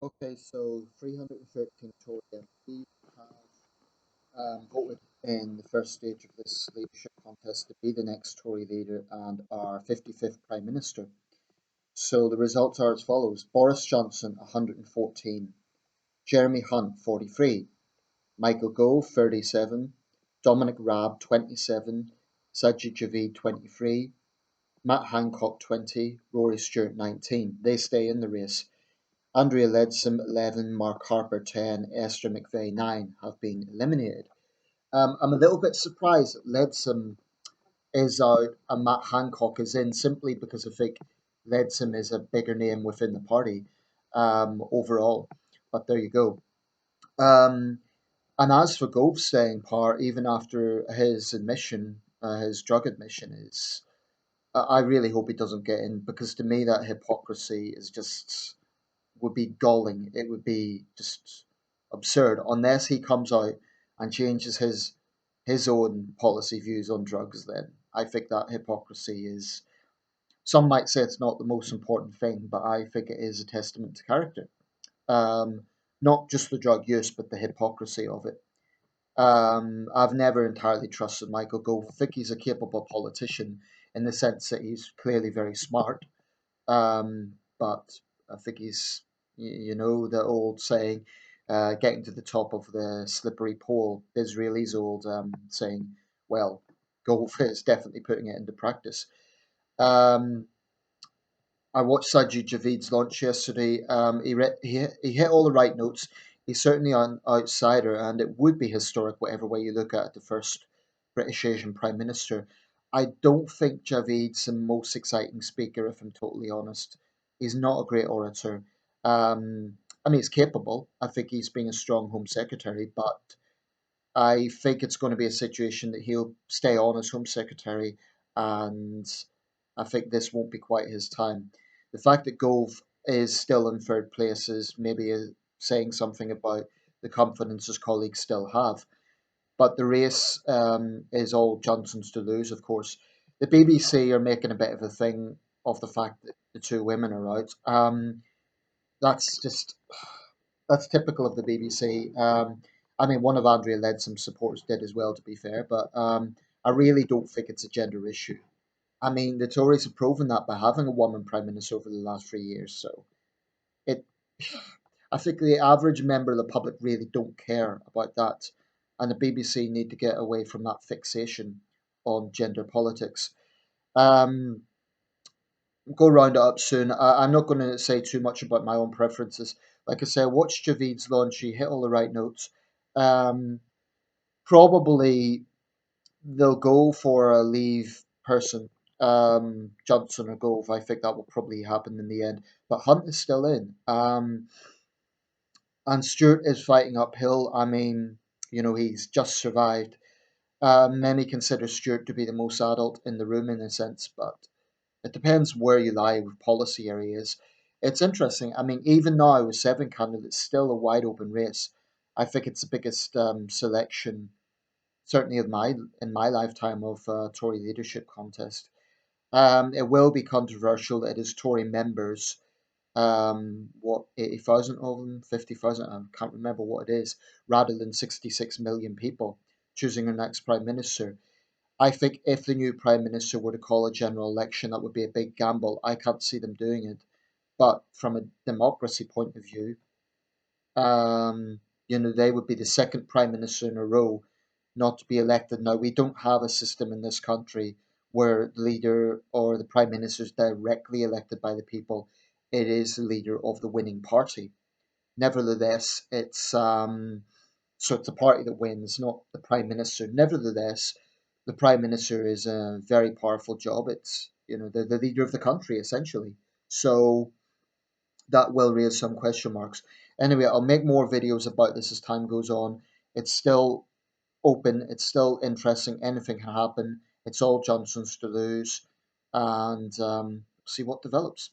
Okay, so 313 Tory MPs have voted in the first stage of this leadership contest to be the next Tory leader and our 55th Prime Minister. So the results are as follows: Boris Johnson, 114, Jeremy Hunt, 43, Michael Gove, 37, Dominic Raab, 27, Sajid Javid, 23, Matt Hancock, 20, Rory Stewart, 19. They stay in the race. Andrea Leadsom, 11, Mark Harper, 10, Esther McVeigh, 9 have been eliminated. I'm a little bit surprised that Leadsom is out and Matt Hancock is in simply because I think Leadsom is a bigger name within the party overall. But there you go. Um, and as for Gove staying part, even after his admission, his drug admission, is I really hope he doesn't get in because to me that hypocrisy is just would be galling. It would be just absurd unless he comes out and changes his own policy views on drugs. Then I think that hypocrisy is. Some might say it's not the most important thing, but I think it is a testament to character. Um, Not just the drug use, but the hypocrisy of it. I've never entirely trusted Michael Gove. I think he's a capable politician in the sense that he's clearly very smart. But I think he's, you know, the old saying, getting to the top of the slippery pole. Disraeli's old saying, well, Gove is definitely putting it into practice. Um, I watched Sajid Javid's launch yesterday. He hit all the right notes. He's certainly an outsider, and it would be historic, whatever way you look at it, the first British Asian Prime Minister. I don't think Javid's the most exciting speaker, if I'm totally honest. He's not a great orator. I mean, he's capable. I think he's been a strong Home Secretary, but I think it's going to be a situation that he'll stay on as Home Secretary, and I think this won't be quite his time. The fact that Gove is still in third place is maybe saying something about the confidence his colleagues still have. But the race is all Johnson's to lose, of course. The BBC are making a bit of a thing of the fact that the two women are out. That's just that's typical of the BBC. I mean, one of Andrea Leadsom's supporters did as well, to be fair, but I really don't think it's a gender issue. I mean, the Tories have proven that by having a woman prime minister over the last 3 years. So it, I think the average member of the public really don't care about that, and the BBC need to get away from that fixation on gender politics. Um, go round it up soon. I'm not going to say too much about my own preferences. Like I say, I watched Javid's launch. He hit all the right notes. Um, Probably they'll go for a leave person, Johnson or Gove. I think that will probably happen in the end. But Hunt is still in. And Stewart is fighting uphill. I mean, you know, he's just survived. Many consider Stewart to be the most adult in the room in a sense, but it depends where you lie with policy areas. It's interesting. I mean, even now with seven candidates, still a wide open race. I think it's the biggest selection, certainly of my in my lifetime of Tory leadership contest. It will be controversial. It is Tory members. What 80,000 of them, 50,000? I can't remember what it is. Rather than 66 million people choosing their next prime minister. I think if the new prime minister were to call a general election, that would be a big gamble. I can't see them doing it. But from a democracy point of view, they would be the second prime minister in a row not to be elected. Now, we don't have a system in this country where the leader or the prime minister is directly elected by the people. It is the leader of the winning party. Nevertheless, it's the party that wins, not the prime minister. Nevertheless, the prime minister is a very powerful job. It's the leader of the country essentially. So that will raise some question marks. Anyway, I'll make more videos about this as time goes on. It's still open. It's still interesting. Anything can happen. It's all Johnson's to lose, and see what develops.